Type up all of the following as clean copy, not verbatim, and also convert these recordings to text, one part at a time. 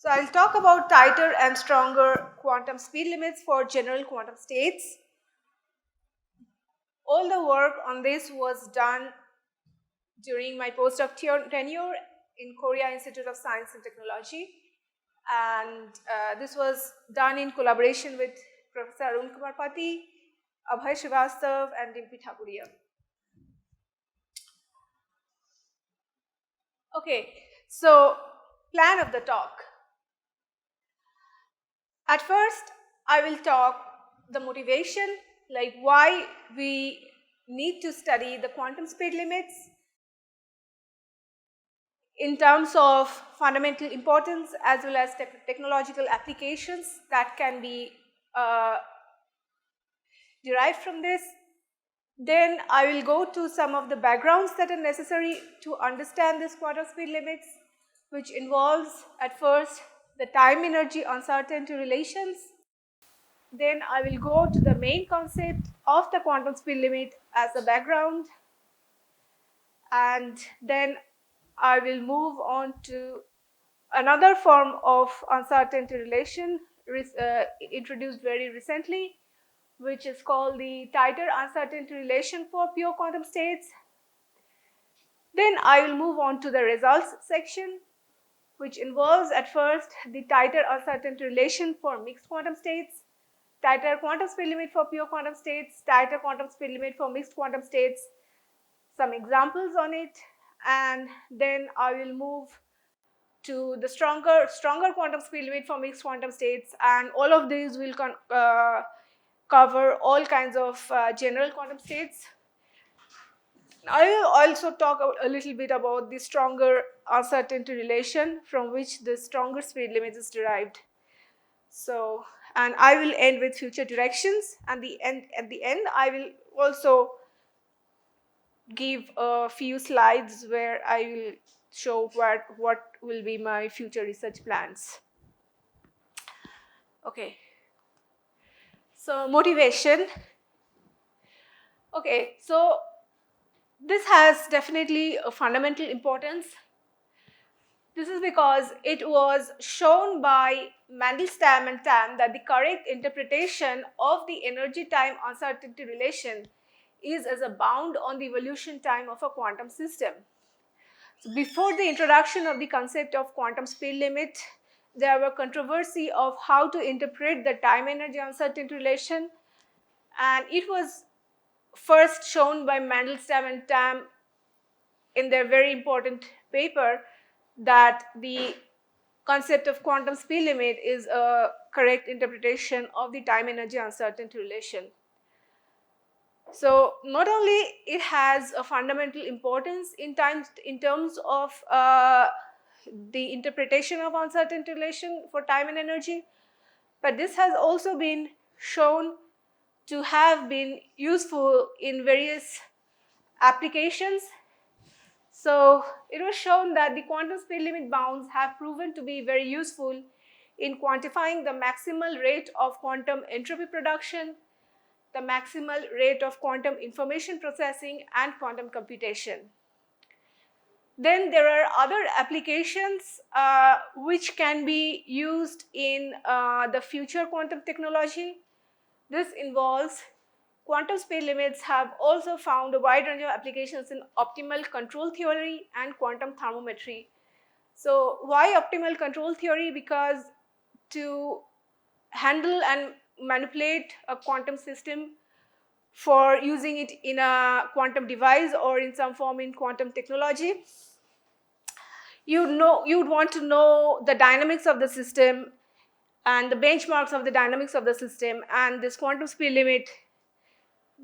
So I'll talk about tighter and stronger quantum speed limits for general quantum states. All the work on this was done during my postdoc tenure in Korea Institute of Science and Technology, and this was done in collaboration with Professor Arun Kumar Pati, Abhay Srivastav, and Dimpi Thakuria. Okay, so plan of the talk. At first, I will talk the motivation, like why we need to study the quantum speed limits in terms of fundamental importance as well as technological applications that can be derived from this. Then I will go to some of the backgrounds that are necessary to understand this quantum speed limits, which involves at first the time energy uncertainty relations. Then I will go to the main concept of the quantum speed limit as a background, and then I will move on to another form of uncertainty relation introduced very recently, which is called the tighter uncertainty relation for pure quantum states. Then I will move on to the results section, which involves at first the tighter uncertainty relation for mixed quantum states, tighter quantum speed limit for pure quantum states, tighter quantum speed limit for mixed quantum states, some examples on it, and then I will move to the stronger quantum speed limit for mixed quantum states, and all of these will cover all kinds of general quantum states. I will also talk a little bit about the stronger uncertainty relation from which the stronger speed limit is derived. So, and I will end with future directions, and at the end I will also give a few slides where I will show what will be my future research plans. Okay. So motivation. Okay, so this has definitely a fundamental importance. This is because it was shown by Mandelstam and Tam that the correct interpretation of the energy-time uncertainty relation is as a bound on the evolution time of a quantum system. So before the introduction of the concept of quantum speed limit, there were controversy of how to interpret the time-energy uncertainty relation, and it was first shown by Mandelstam and Tam in their very important paper that the concept of quantum speed limit is a correct interpretation of the time energy uncertainty relation. So not only it has a fundamental importance in terms of the interpretation of uncertainty relation for time and energy, but this has also been shown to have been useful in various applications. So it was shown that the quantum speed limit bounds have proven to be very useful in quantifying the maximal rate of quantum entropy production, the maximal rate of quantum information processing, and quantum computation. Then there are other applications which can be used in the future quantum technology. This involves quantum speed limits have also found a wide range of applications in optimal control theory and quantum thermometry. So why optimal control theory? Because to handle and manipulate a quantum system for using it in a quantum device or in some form in quantum technology, you'd want to know the dynamics of the system and the benchmarks of the dynamics of the system, and this quantum speed limit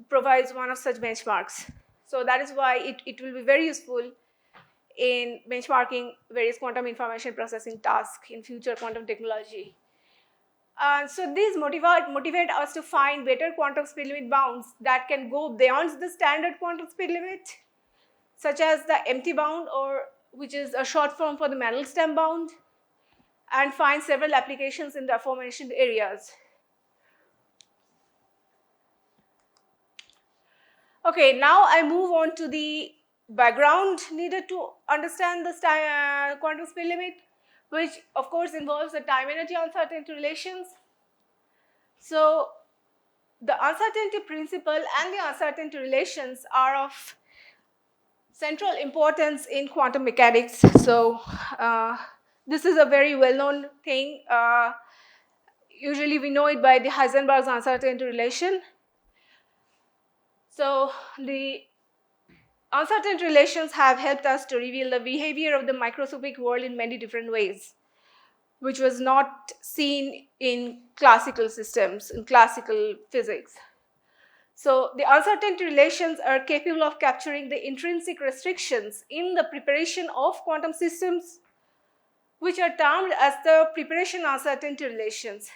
provides one of such benchmarks. So that is why it will be very useful in benchmarking various quantum information processing tasks in future quantum technology. So these motivate us to find better quantum speed limit bounds that can go beyond the standard quantum speed limit, such as the empty bound, or which is a short form for the Mandelstam bound, and find several applications in the aforementioned areas. Okay, now I move on to the background needed to understand the quantum speed limit. which of course involves the time energy uncertainty relations. So the uncertainty principle and the uncertainty relations are of central importance in quantum mechanics. So this is a very well-known thing. Usually we know it by the Heisenberg's uncertainty relation. So the uncertainty relations have helped us to reveal the behavior of the microscopic world in many different ways, which was not seen in classical systems, in classical physics. So the uncertainty relations are capable of capturing the intrinsic restrictions in the preparation of quantum systems, which are termed as the preparation uncertainty relations.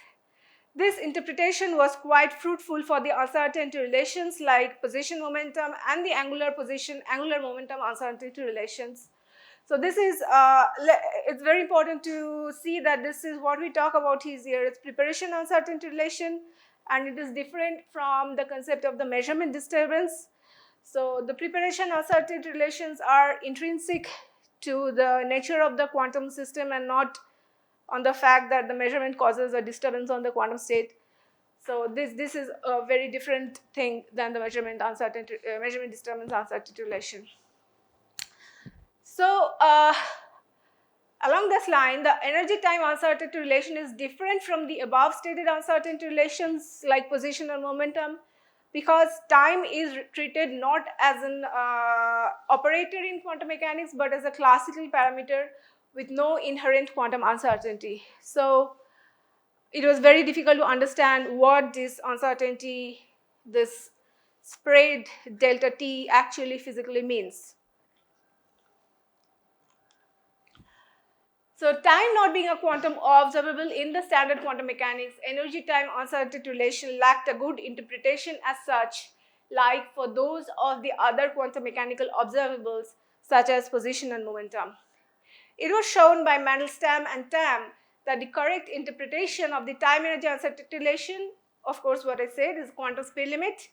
This interpretation was quite fruitful for the uncertainty relations like position momentum and the angular momentum uncertainty relations. So this is, it's very important to see that this is what we talk about here. It's preparation uncertainty relation, and it is different from the concept of the measurement disturbance. So the preparation uncertainty relations are intrinsic to the nature of the quantum system and not on the fact that the measurement causes a disturbance on the quantum state. So this is a very different thing than the measurement disturbance uncertainty relation. So along this line, the energy-time uncertainty relation is different from the above stated uncertainty relations like position and momentum, because time is treated not as an operator in quantum mechanics but as a classical parameter with no inherent quantum uncertainty. So it was very difficult to understand what this uncertainty, this spread delta T actually physically means. So time not being a quantum observable in the standard quantum mechanics, energy-time uncertainty relation lacked a good interpretation as such, like for those of the other quantum mechanical observables such as position and momentum. It was shown by Mandelstam and Tam that the correct interpretation of the time energy uncertainty relation, of course what I said is quantum speed limit,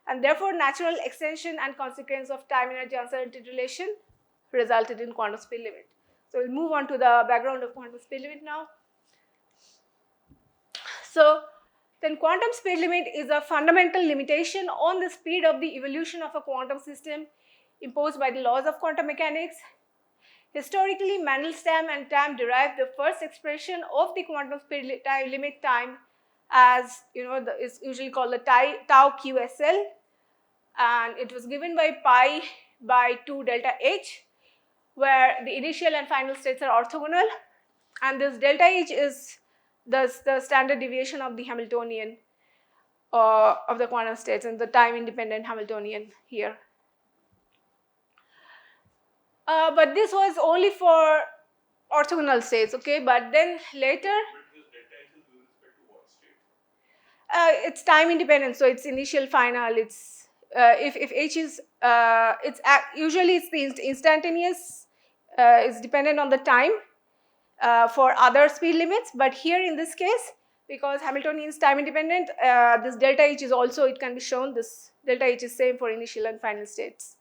and therefore natural extension and consequence of time energy uncertainty relation resulted in quantum speed limit. So we'll move on to the background of quantum speed limit now. So then quantum speed limit is a fundamental limitation on the speed of the evolution of a quantum system imposed by the laws of quantum mechanics. Historically, Mandelstam and Tam derived the first expression of the quantum speed limit time as, is usually called the tau QSL, and it was given by pi by 2 delta H, where the initial and final states are orthogonal, and this delta H is the standard deviation of the Hamiltonian of the quantum states, and the time independent Hamiltonian here. But this was only for orthogonal states, okay? But then later, it's time independent, so it's initial, final. It's if H is usually it's the instantaneous. It's dependent on the time for other speed limits, but here in this case, because Hamiltonian is time independent, this delta H is also, it can be shown, this delta H is same for initial and final states.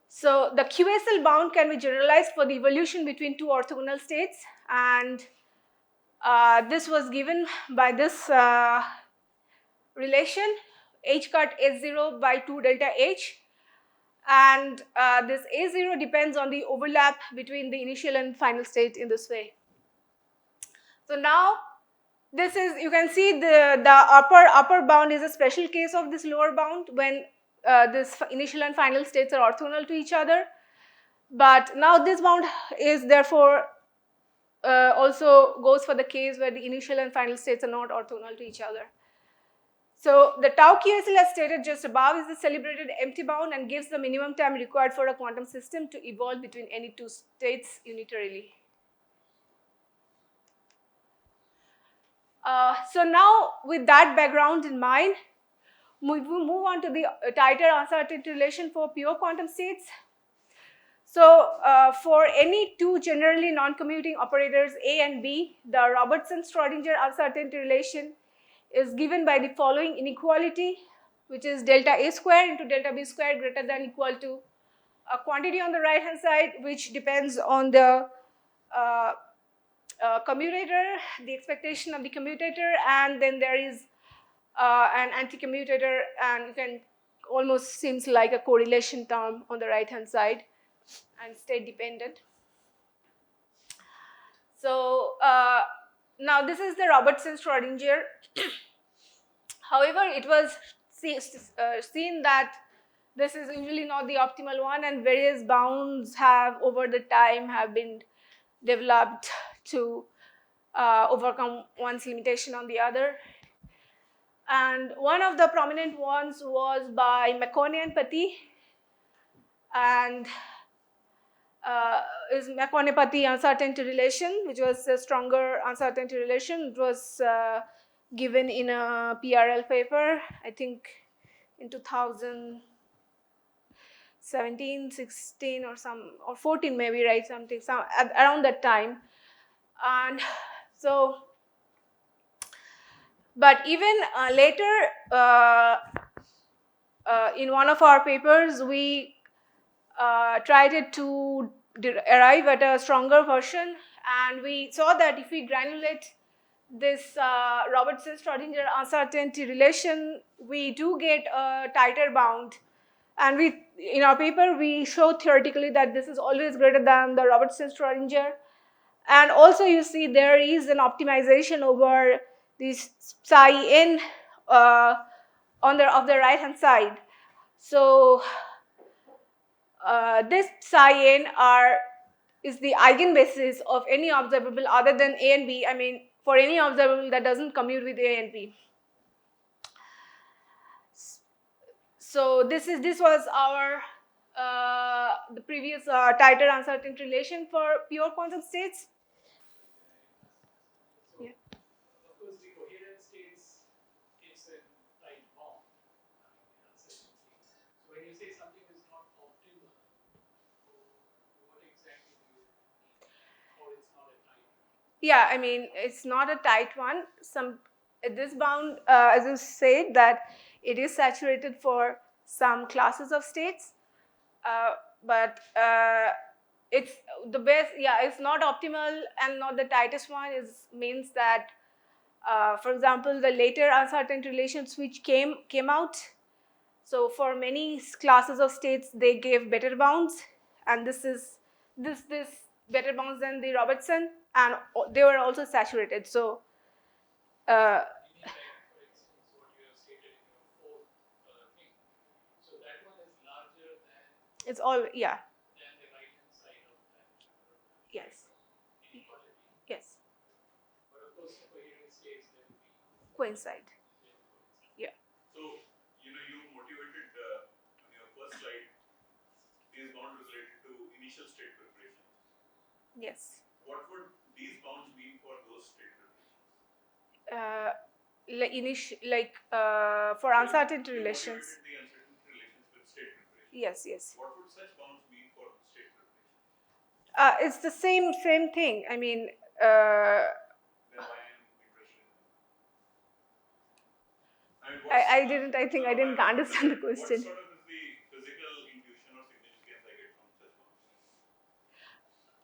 So the QSL bound can be generalized for the evolution between two orthogonal states, and this was given by this relation H cut S0 by 2 delta H, and this A0 depends on the overlap between the initial and final state in this way. So now this is, you can see the upper bound is a special case of this lower bound when this initial and final states are orthogonal to each other. But now this bound is therefore also goes for the case where the initial and final states are not orthogonal to each other. So the tau QSL as stated just above is the celebrated empty bound and gives the minimum time required for a quantum system to evolve between any two states unitarily. So now with that background in mind, we move on to the tighter uncertainty relation for pure quantum states. So for any two generally non-commuting operators A and B, the Robertson-Schrodinger uncertainty relation is given by the following inequality, which is delta A square into delta B square greater than equal to a quantity on the right hand side which depends on the commutator, the expectation of the commutator, and then there is an anti-commutator, and you can almost seems like a correlation term on the right hand side and state dependent. So now this is the Robertson-Schrodinger. However, it was seen that this is usually not the optimal one, and various bounds have over the time have been developed to overcome one's limitation on the other. And one of the prominent ones was by McConey and Patti, and is McConey-Patti uncertainty relation, which was a stronger uncertainty relation. It was given in a PRL paper, I think in 2017, 16 or 14 maybe, right, something around that time. And so, but even later in one of our papers, we tried to arrive at a stronger version, and we saw that if we granulate this Robertson-Schrodinger uncertainty relation, we do get a tighter bound. And we, in our paper, we show theoretically that this is always greater than the Robertson-Schrodinger. And also you see there is an optimization over this psi n on the right hand side. So this psi n is the eigenbasis of any observable other than A and B. I mean, for any observable that doesn't commute with A and B. So this was our the previous tighter uncertainty relation for pure quantum states. Yeah. Of course, the coherent states gives a tight bound. So when you say something is not optimal, what exactly do you mean? Or it's not a tight one? Yeah, I mean, it's not a tight one. This bound, as you said, that it is saturated for some classes of states, but it's the best. Yeah, it's not optimal and not the tightest one. Means that, for example, the later uncertainty relations which came out. So for many classes of states, they gave better bounds, and this better bounds than the Robertson, and they were also saturated. So. Meaning, like, for instance, what you have stated in your fourth thing. So that one is larger than. It's all, yeah. Than the right hand side of that. Yes. Inequality. Yes. But of course, the coherent states they will be. Coincide. Yeah. So, you motivated on your first slide, these bounds related to initial state preparation. Yes. What would these bounds mean for those state preparations? For uncertainty relations. The uncertainty relations with state preparation. Yes, yes. What would such bounds mean for state preparation? It's the same thing. I mean. Then why I'm interested in I didn't understand the question. What sort of is the physical intuition or significance I get from such bounds?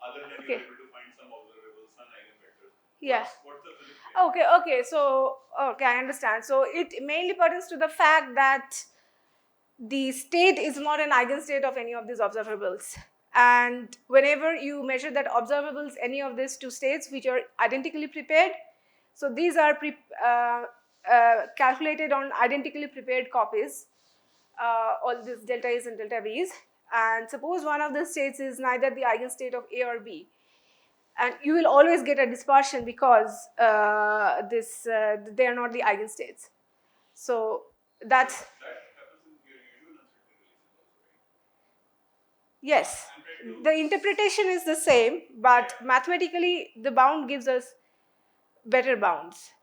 Other than Okay. you're able to find some observable sun eigenvectors. Yeah. What's the physics behind Okay. So, I understand. So it mainly pertains to the fact that the state is not an eigenstate of any of these observables. And whenever you measure that observables, any of these two states which are identically prepared, so these are calculated on identically prepared copies, all these delta A's and delta B's. And suppose one of the states is neither the eigenstate of A or B, and you will always get a dispersion because they are not the eigenstates. So that's. that happens in your usual uncertainty relations also, right? Yes, the interpretation is the same, but mathematically the bound gives us better bounds.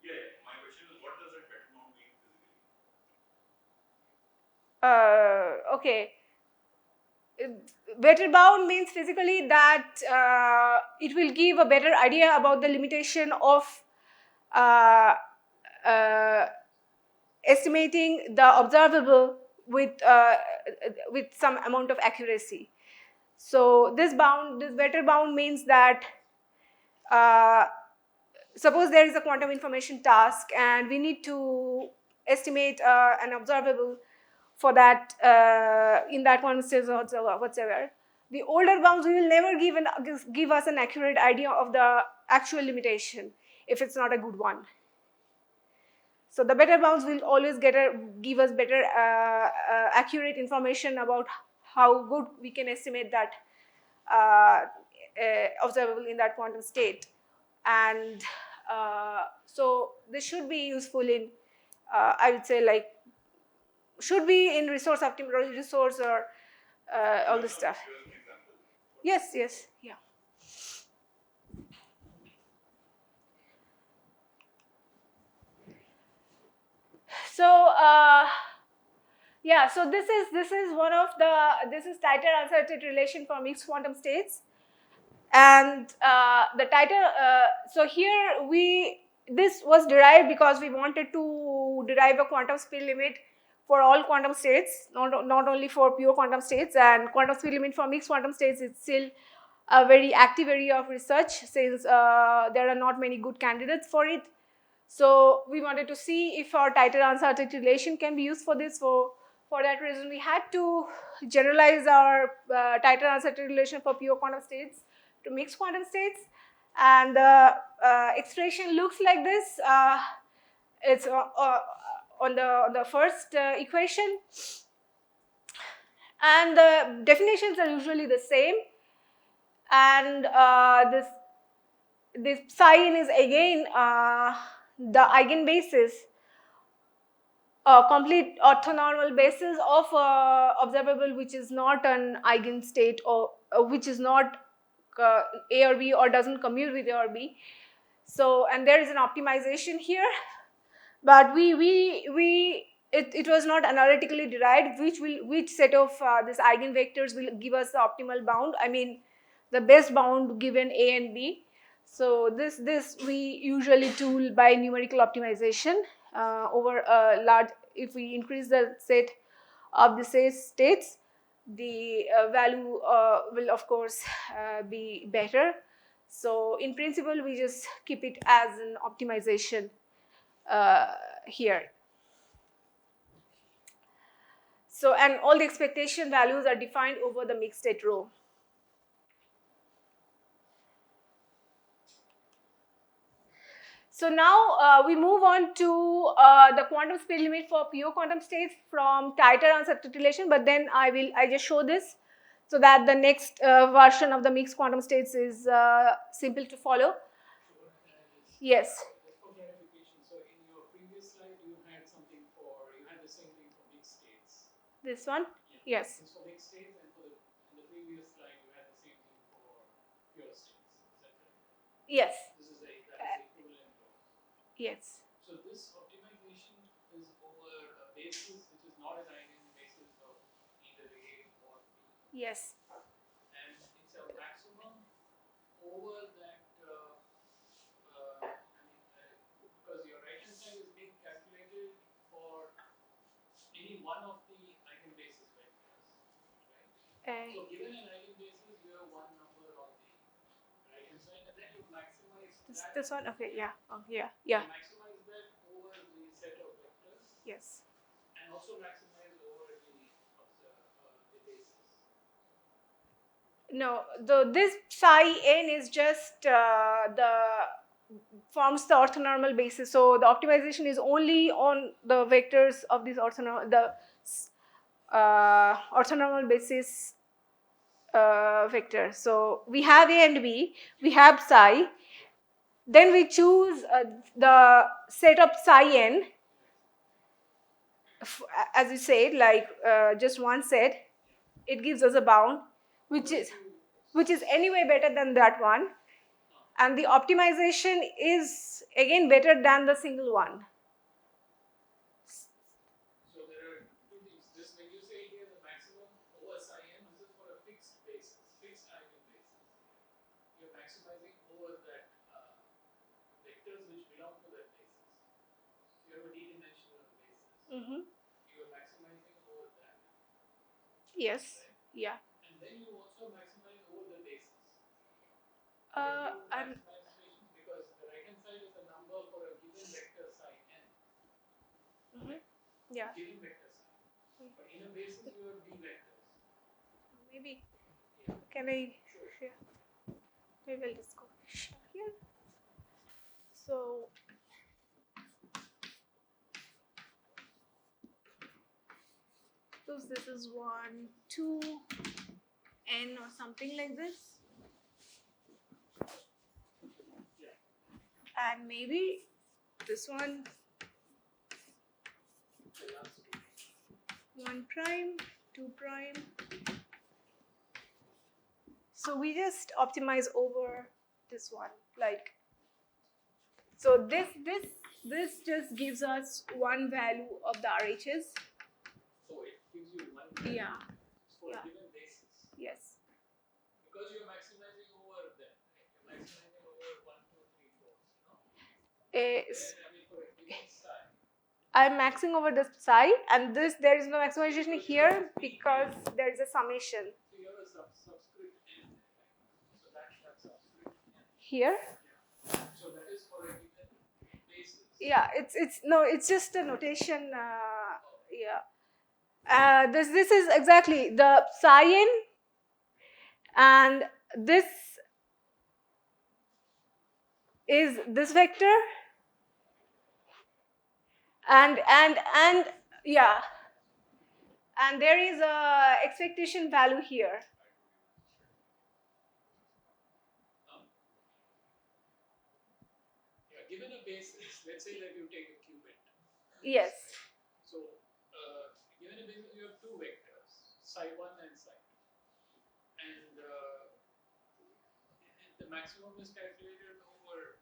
Yeah, my question is, what does that better bound mean physically? Okay. Better bound means physically that it will give a better idea about the limitation of estimating the observable with some amount of accuracy. So this better bound means that uh, suppose there is a quantum information task and we need to estimate an observable for that in that quantum state or whatsoever. The older bounds will never give us an accurate idea of the actual limitation if it's not a good one. So the better bounds will always give us better accurate information about how good we can estimate that observable in that quantum state. And so this should be useful in, I would say, like, should be in resource optimal resource or all this stuff. Give us an example. Yes, yeah. So yeah, so this is one of the, this is tighter uncertainty relation for mixed quantum states. And the tighter, so here this was derived because we wanted to derive a quantum speed limit for all quantum states, not only for pure quantum states. And quantum speed limit for mixed quantum states is still a very active area of research, since there are not many good candidates for it. So we wanted to see if our tighter uncertainty relation can be used for this. For that reason, we had to generalize our tighter uncertainty relation for pure quantum states to mixed quantum states. And the expression looks like this. It's on the first equation, and the definitions are usually the same. And this psi n is again the eigenbasis, a complete orthonormal basis of observable which is not an eigenstate, or which is not A or B or doesn't commute with A or B. So, and there is an optimization here, but it was not analytically derived which set of this eigenvectors will give us the optimal bound, I mean the best bound given A and B. So this we usually tool by numerical optimization over a large. If we increase the set of the states, the value will of course be better. So in principle, we just keep it as an optimization here. So, and all the expectation values are defined over the mixed state row. So now we move on to the quantum speed limit for pure quantum states from tighter uncertainty relation, but then I just show this so that the next version of the mixed quantum states is simple to follow. Yes. Just for clarification, so in your previous slide, you had something for, you had the same thing for mixed states. This one? Yeah. Yes. This is for mixed states, and for in the previous slide, you had the same thing for pure states. Is that correct? Yes. This is that is the equivalent of. Yes. So this optimization is over a basis which is not an eigenbasis of either A or B. Yes. And it's a maximum over that. Because your right hand side is being calculated for any one of the eigenbasis vectors, right? So given an eigenbasis, you have one number on the right hand side, and then you maximize that. This one? Okay, yeah. Yeah. You maximize that over the set of vectors. Yes. And also maximize over the basis. No, this psi n is just forms the orthonormal basis. So the optimization is only on the vectors of this orthonormal basis vector. So we have A and B, we have psi, then we choose the set of psi n, as you said, like just one set. It gives us a bound which is anyway better than that one, and the optimization is again better than the single one. So there are two things. This, when you say here the maximum over psi n, this is for a fixed basis, fixed eigenbasis. You're maximizing over that vectors which belong to that basis. So you have a d-dimensional basis. You're maximizing over Yes. Yeah. And then you also maximize over the bases. Uh, You I'm maximization because the right hand side is a number for a given vector psi n. yeah. Given vector psi. But in a basis you have d vectors. Maybe. Yeah. Can I? Sure. Yeah. Maybe I'll just go here. So. Suppose this is 1, 2, n or something like this. Yeah. And maybe this one, The last two. 1 prime, 2 prime. So we just optimize over this one, like, so this just gives us one value of the RHs. So it gives you one Yeah. for Yeah. a given basis. Yes. Because you're maximizing over them, right? You're maximizing over 1, 2, 3, 4. No? Eh, Then, I mean, for a given psi. I'm maxing over the psi, and this there is no maximization here because there is a summation So you have a subscript n, right? So that's subscript n. here. Yeah. So that is for a given basis. Yeah, it's just a notation. This is exactly the psi n, and this is this vector, and yeah, and there is a expectation value here. Yeah, given a basis, let's say that you take a qubit. Yes. So, given a basis, you have two vectors, psi 1 and psi 2. And the maximum is calculated over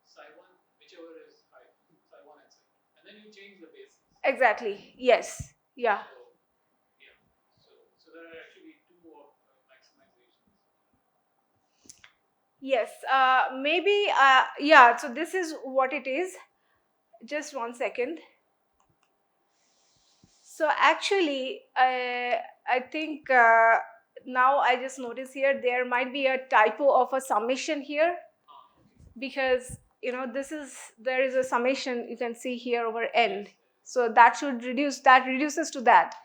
psi 1, whichever is high, psi 1 and psi 2. And then you change the basis. Exactly. Yes. Yeah. So, yeah. So there are actually two maximizations. Yes. Maybe. Yeah. So this is what it is. Just 1 second. So actually, I think now I just notice here there might be a typo of a summation here, because there is a summation you can see here over n. So that reduces to that.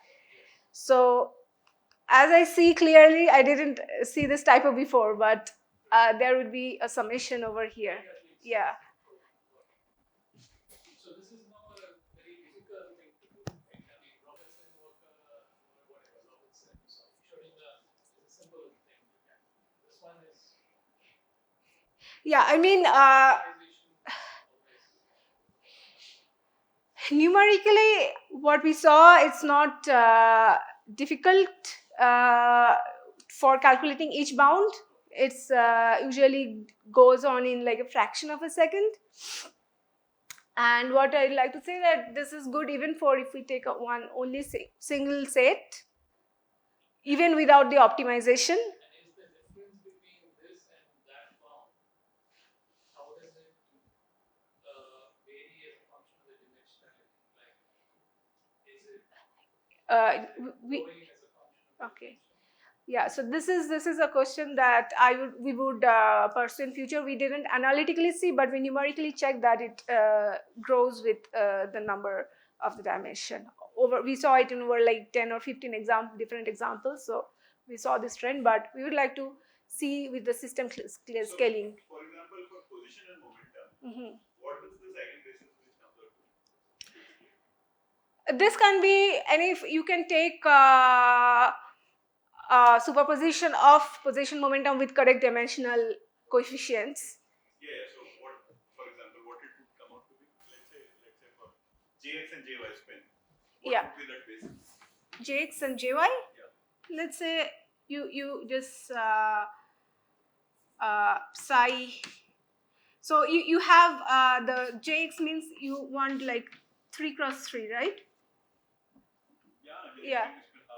So as I see clearly, I didn't see this typo before, but there would be a summation over here. Yeah. So this is now a very difficult thing to do. Right? I mean, Robinson worker or whatever Robinson. So Schrodinger is a simple thing to get. This one is. Yeah, I mean, numerically, what we saw, it's not difficult for calculating each bound. It's usually goes on in like a fraction of a second. And what I'd like to say that this is good even for if we take one only single set, even without the optimization. And is the difference between this and that bound? How does it vary as a function of the dimensionality? Like, is it growing as a function of Okay. Yeah, so this is a question that we would pursue in future. We didn't analytically see, but we numerically checked that it grows with the number of the dimension. We saw it in over like 10 or 15 different examples. So we saw this trend, but we would like to see with the system scaling. For example, for position and momentum, what does this eigenbasis with number do? Typically? This can be any. You can take superposition of position momentum with correct dimensional coefficients. Yeah. So what, for example, what it would come out to be? Let's say for Jx and Jy spin. What would be that basis? Jx and Jy. Yeah. Let's say you just psi. So you have the Jx means you want like 3 cross 3, right? Yeah.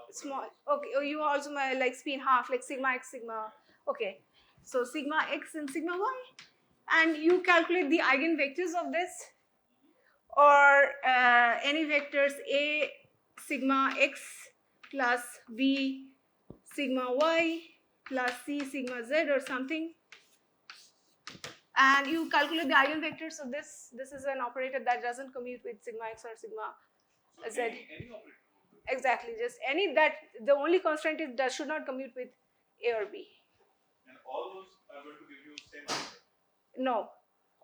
Small. Okay. Oh, you also like spin half, like sigma x sigma. Okay. So sigma x and sigma y, and you calculate the eigenvectors of this, or any vectors a sigma x plus B sigma y plus C sigma z or something, and you calculate the eigenvector. So this is an operator that doesn't commute with sigma x or sigma So z. any operator. Exactly, just any that the only constraint is that should not commute with A or B. And all those are going to give you same answer. No,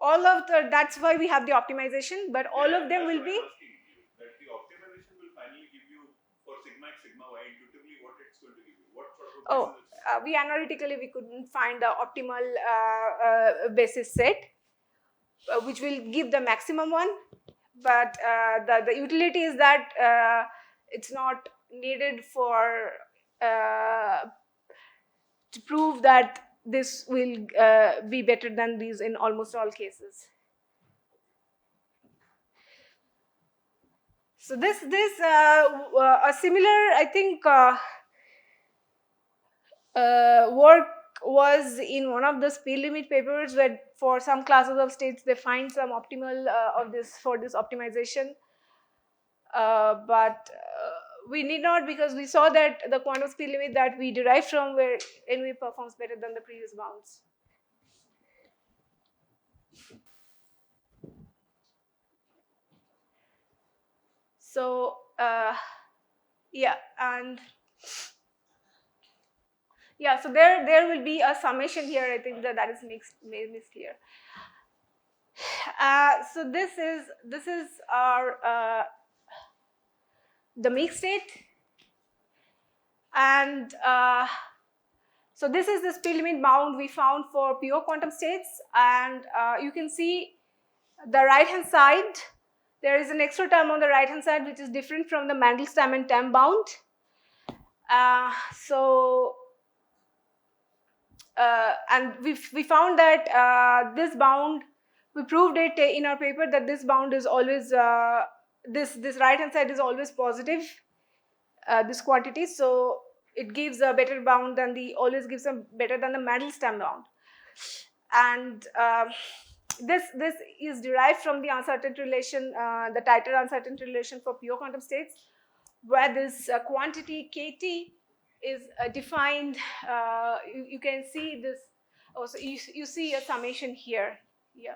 all of the, that's why we have the optimization, but all of them will be. I'm asking you that the optimization will finally give you for sigma x, sigma y intuitively what it's going to give you. What sort of Oh, we analytically we couldn't find the optimal basis set, which will give the maximum one. But the utility is that it's not needed for to prove that this will be better than these in almost all cases. So this a similar, I think, work was in one of the speed limit papers where for some classes of states they find some optimal of this for this optimization, but we need not, because we saw that the quantum speed limit that we derived from where NV performs better than the previous bounds. So yeah, and yeah, so there will be a summation here. I think that is mixed here. So this is our the mixed state, and so this is the speed limit bound we found for pure quantum states, and you can see the right hand side. There is an extra term on the right hand side which is different from the Mandelstam and Tamm bound. And we found that this bound, we proved it in our paper that this bound is always this right hand side is always positive, this quantity, so it gives a better bound than always gives a better than the Mandelstam bound. And this is derived from the uncertainty relation, the tighter uncertainty relation for pure quantum states, where this quantity kT is defined. You can see this. Oh, so you see a summation here. Yeah.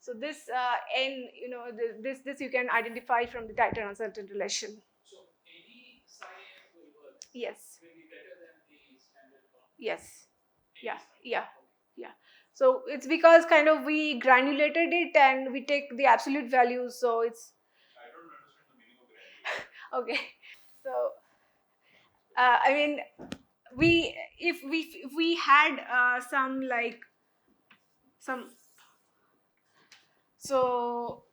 So this n, this you can identify from the tighter uncertainty relation. So any psi n will work. Yes. Will be better than the standard bound. Yes. Any Yeah. psi. Yeah. Yeah. So it's because kind of we granulated it and we take the absolute values. So it's. I don't understand the meaning of granulation. Okay. So I mean, if we had some like some, so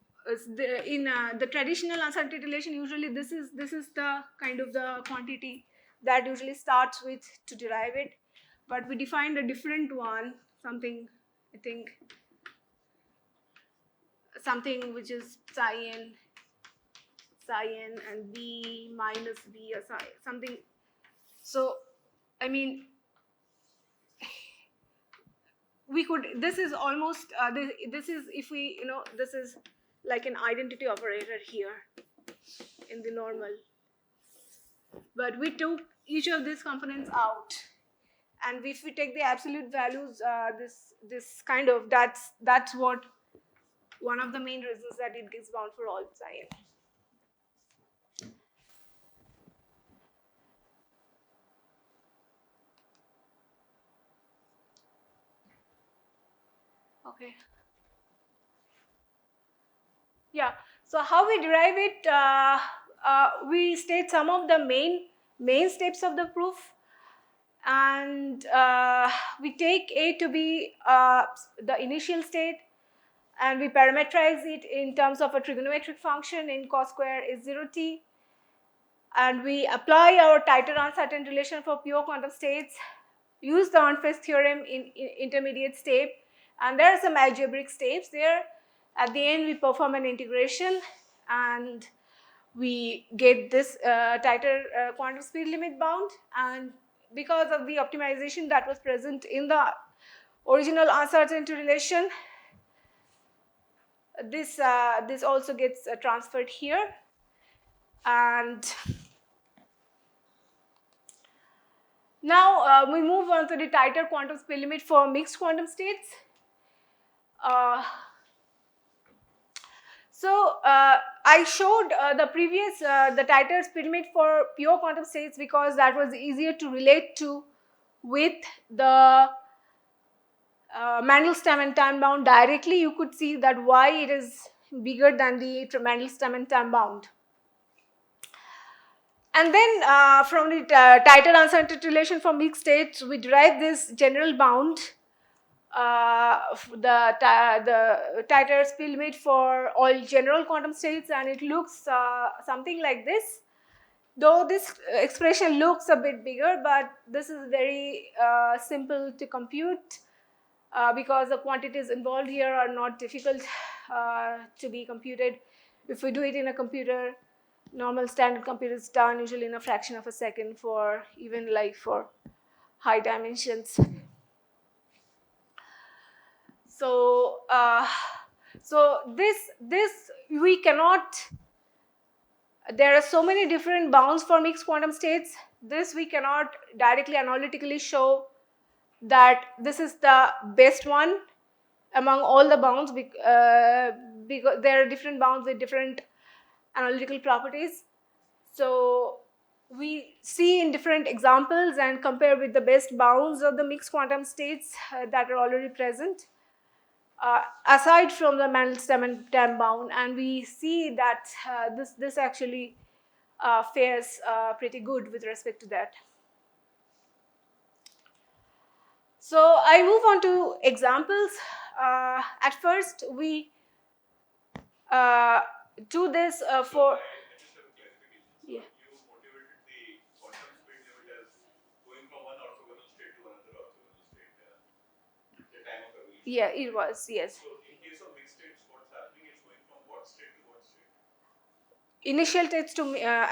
in the traditional uncertainty relation, usually this is the kind of the quantity that usually starts with to derive it, but we defined a different one, something, I think, something which is psi n and b minus b or psi something. So I mean, we could, this is almost this is, if we, this is like an identity operator here in the normal, but we took each of these components out, and if we take the absolute values, this kind of, that's what one of the main reasons that it gets bound for all psi n. Okay. Yeah. So how we derive it? We state some of the main steps of the proof, and we take A to be the initial state, and we parameterize it in terms of a trigonometric function in cos square is 0t, and we apply our tighter uncertain relation for pure quantum states, use the Ornfest theorem in intermediate step, and there are some algebraic steps there. At the end, we perform an integration, and we get this tighter quantum speed limit bound, and because of the optimization that was present in the original uncertainty relation, this also gets transferred here, and Now we move on to the tighter quantum speed limit for mixed quantum states. Uh, I showed the previous the tighter speed limit for pure quantum states because that was easier to relate to with the Mandelstam and time bound directly. You could see that why it is bigger than the Mandelstam and time bound. And then from the tighter uncertainty relation for mixed states, we derive this general bound, the tighter speed limit for all general quantum states, and it looks something like this. Though this expression looks a bit bigger, but this is very simple to compute because the quantities involved here are not difficult to be computed. If we do it in a computer, normal standard computer is done usually in a fraction of a second for even like for high dimensions. So, this we cannot. There are so many different bounds for mixed quantum states. This we cannot directly analytically show that this is the best one among all the bounds because there are different bounds with different analytical properties. So we see in different examples and compare with the best bounds of the mixed quantum states that are already present aside from the Mandelstam and time bound, and we see that this actually fares pretty good with respect to that. So I move on to examples. At first, we do this for. I just have a clarification. So Yeah. you motivated the quantum speed limit as going from one orthogonal state to another orthogonal state, the time of evolution. Yeah, it was, yes. So in case of mixed states, what's happening is going from what state to what state? Initial states to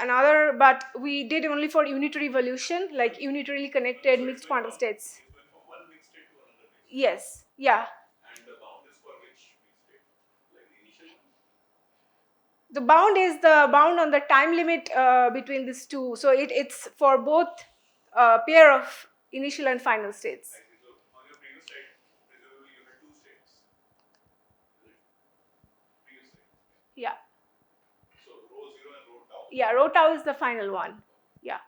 another, but we did only for unitary evolution, like unitarily connected So mixed quantum states. it's going from one mixed state to another mixed state. Yes, yeah. And the bound is for which mixed state? Like the initial one? The bound is the bound on the time limit between these two. So it's for both pair of initial and final states. I see. So on your previous slide, presumably you had two states. Is it? Previous slide. Yeah. So rho 0 and rho tau. Yeah, rho tau is the final one. Yeah.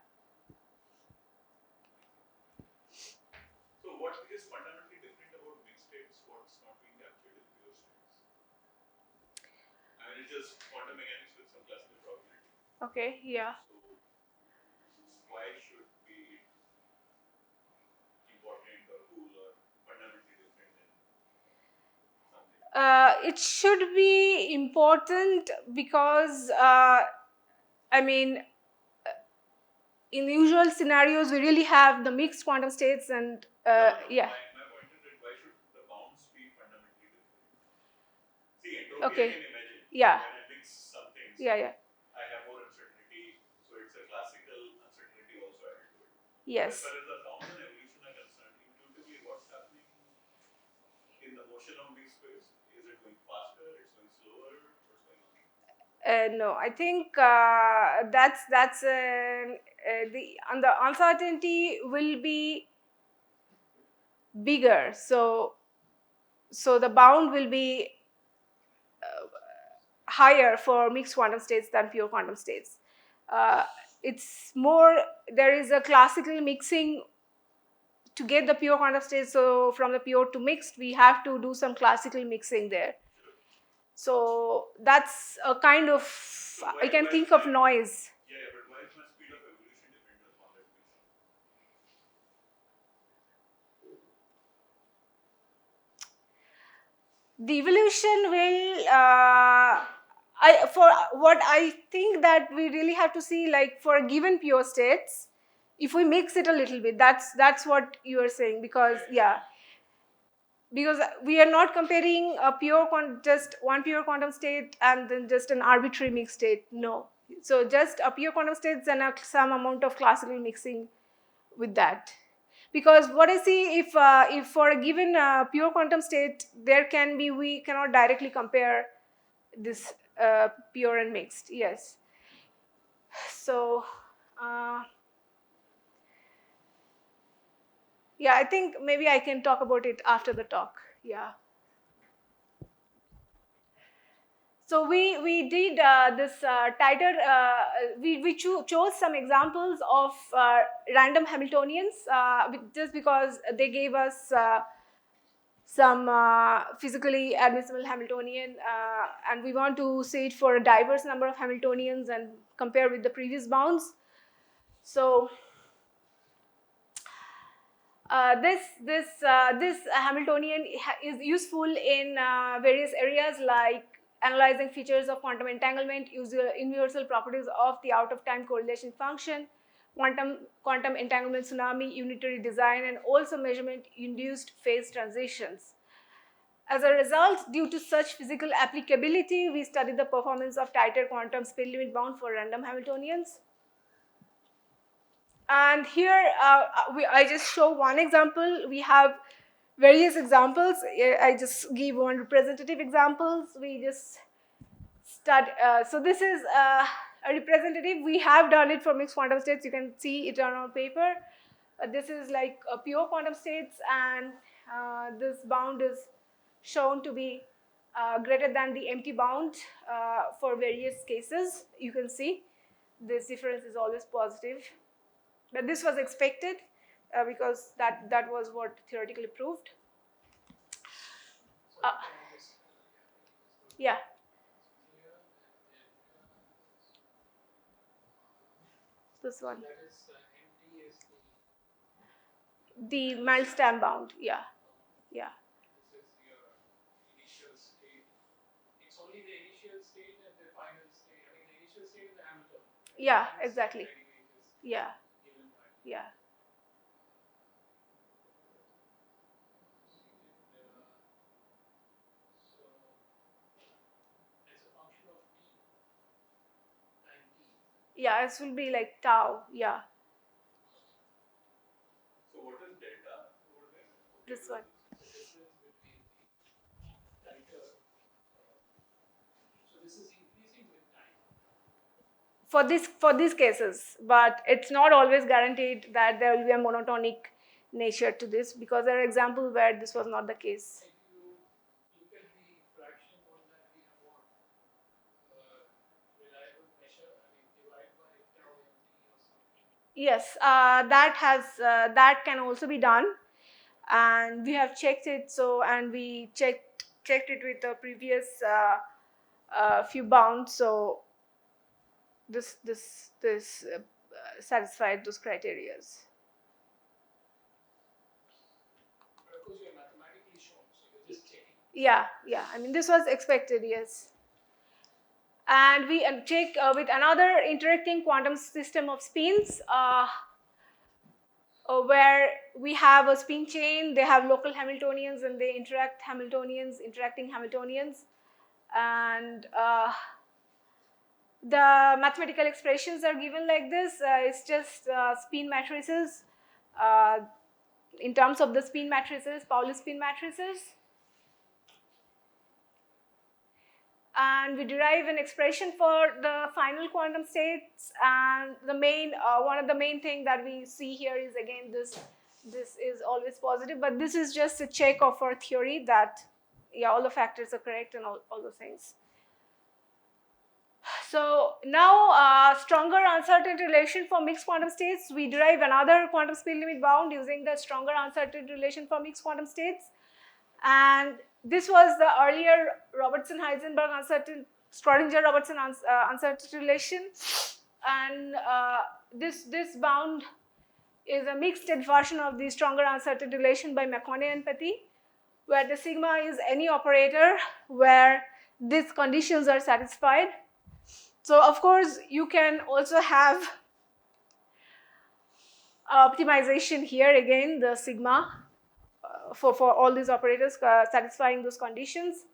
So what is fundamentally different about mixed states? What's not being captured in pure states? I mean, it's just quantum mechanics with some classical probability. Okay, yeah. So why should be important or cool or fundamentally different than something? It should be important because, I mean, in the usual scenarios, we really have the mixed quantum states and, yeah. My point is that why should the bounds be fundamentally different? See, entropy Okay. I can imagine. Yeah. When I mix some things, Yeah. I have more uncertainty, so it's a classical uncertainty also added to it. Yes. As far as the bounds and evolution are concerned, intuitively what's happening in the motion of mixed space? Is it going faster? It's going slower? What's going on? No, I think that's the uncertainty will be bigger. So the bound will be higher for mixed quantum states than pure quantum states. It's more, there is a classical mixing to get the pure quantum states. So from the pure to mixed, we have to do some classical mixing there. So that's a kind of, I can think of noise. Yeah, but why is my speed of evolution dependent upon that mixing? The evolution will, for what I think that we really have to see, like for given pure states, if we mix it a little bit, that's what you are saying, because yeah, because we are not comparing a just one pure quantum state and then just an arbitrary mixed state. No, so just a pure quantum states and some amount of classical mixing with that. Because what I see, if for a given pure quantum state, we cannot directly compare this pure and mixed. Yes. So Yeah, I think maybe I can talk about it after the talk. Yeah. So we did this tighter. We chose some examples of random Hamiltonians just because they gave us some physically admissible Hamiltonian, and we want to see it for a diverse number of Hamiltonians and compare with the previous bounds. So this Hamiltonian is useful in various areas like analyzing features of quantum entanglement, universal properties of the out-of-time correlation function, quantum entanglement tsunami, unitary design, and also measurement-induced phase transitions. As a result, due to such physical applicability, we studied the performance of tighter quantum speed limit bound for random Hamiltonians. And here I just show one example. We have various examples. I just give one representative examples. We just start. So this is a representative. We have done it for mixed quantum states. You can see it on our paper. This is like a pure quantum states, and this bound is shown to be greater than the empty bound for various cases. You can see this difference is always positive. But this was expected because that was what theoretically proved. So I can almost, Yeah, here, and this one, that is MD is the Mandelstam bound. Yeah, yeah, this is your initial state. It's only the initial state and the final state. I mean, the initial state is the Hamilton. yeah, Final state exactly. anyway is Yeah, given by. yeah. So as a function of t and t. Yeah, this will be like tau. Yeah, So what is delta over there? this one. The difference between the tighter. So this is increasing with time. For these cases, but it's not always guaranteed that there will be a monotonic nature to this, because there are examples where this was not the case. If you look at the fraction on that, we have what? Reliable measure, I mean, divide by tau mt or something. Yes, that can also be done, and we have checked it. So, and we checked it with the previous few bounds. So this satisfied those criterias. But of course, you're mathematically shown, so you're just checking. Yeah, yeah. I mean, this was expected. Yes. And we check with another interacting quantum system of spins. Where we have a spin chain, they have local Hamiltonians and they interact Hamiltonians, interacting Hamiltonians. And the mathematical expressions are given like this. It's just spin matrices. In terms of the spin matrices, Pauli spin matrices. And we derive an expression for the final quantum states, and the main one of the main thing that we see here is again this is always positive, but this is just a check of our theory that yeah, all the factors are correct and all those things. So now stronger uncertainty relation for mixed quantum states, we derive another quantum speed limit bound using the stronger uncertainty relation for mixed quantum states. And this was the earlier Robertson-Heisenberg Schrodinger-Robertson uncertainty relation. And this bound is a mixed state version of the stronger uncertainty relation by McConney and Petit, where the sigma is any operator where these conditions are satisfied. So of course, you can also have optimization here again, the sigma for all these operators satisfying those conditions.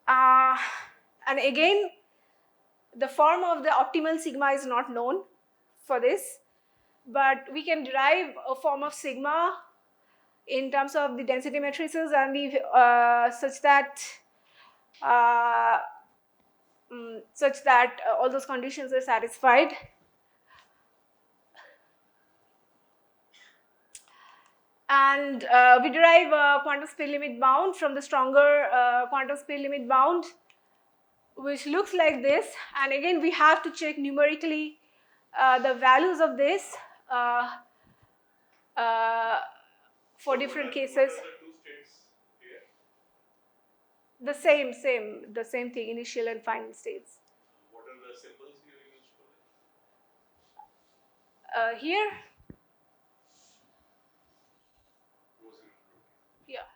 And again, the form of the optimal sigma is not known for this, but we can derive a form of sigma in terms of the density matrices and the such that all those conditions are satisfied. And we derive a quantum speed limit bound from the stronger quantum speed limit bound, which looks like this. And again, we have to check numerically the values of this for different cases. What are the two states here? The same thing, initial and final states. What are the symbols you used for it? Here, Rosary. yeah.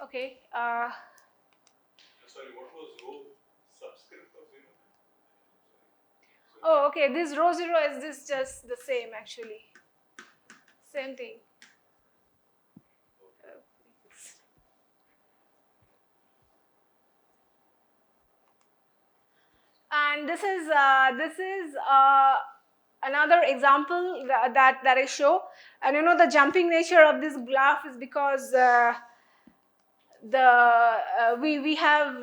Okay. Sorry, what was rho subscript of 0? Oh, okay. This rho 0 is this just the same actually. Same thing. And this is another example that I show. And you know, the jumping nature of this graph is because we have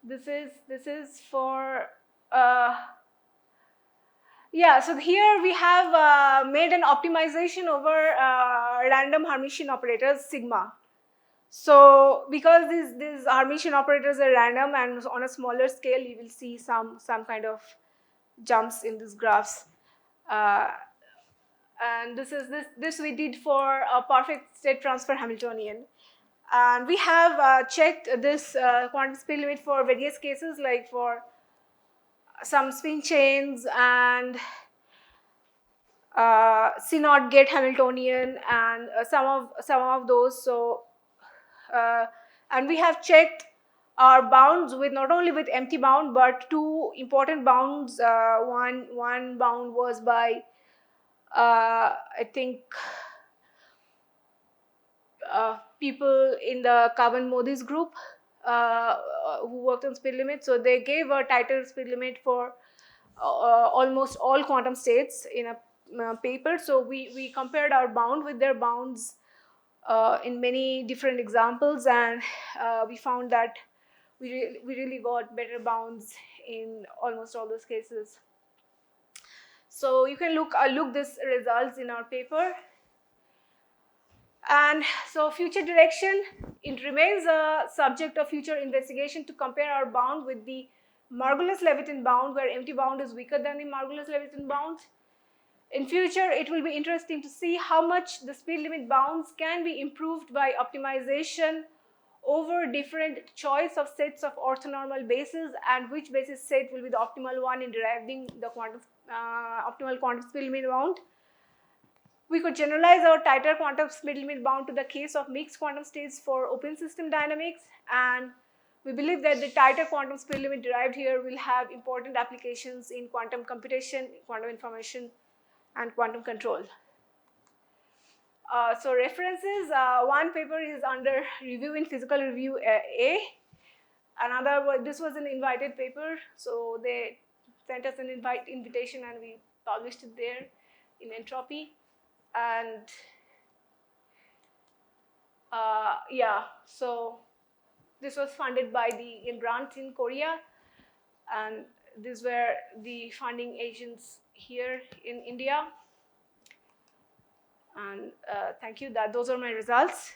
this is for yeah. So here we have made an optimization over random Hermitian operators sigma. So because these Hermitian operators are random and on a smaller scale, you will see some kind of jumps in these graphs. And this we did for a perfect state transfer Hamiltonian. And we have checked this quantum speed limit for various cases, like for some spin chains and C0 gate Hamiltonian and some of those. So and we have checked our bounds with not only with empty bound but two important bounds. One bound was by I think people in the carbon Modi's group who worked on speed limit. So they gave a tighter speed limit for almost all quantum states in a paper. So we compared our bound with their bounds in many different examples, and we found that we really got better bounds in almost all those cases. So you can look this results in our paper. And so future direction, it remains a subject of future investigation to compare our bound with the Margulis-Levitin bound, where empty bound is weaker than the Margulis-Levitin bound. In future, it will be interesting to see how much the speed limit bounds can be improved by optimization over different choice of sets of orthonormal bases, and which basis set will be the optimal one in deriving the optimal quantum speed limit bound. We could generalize our tighter quantum speed limit bound to the case of mixed quantum states for open system dynamics, and we believe that the tighter quantum speed limit derived here will have important applications in quantum computation, quantum information, and quantum control. So references, one paper is under review in Physical Review A. Another, this was an invited paper, so they sent us an invitation and we published it there in Entropy. And yeah, so this was funded by the grant in Korea, and these were the funding agents here in India. And thank you. Those are my results.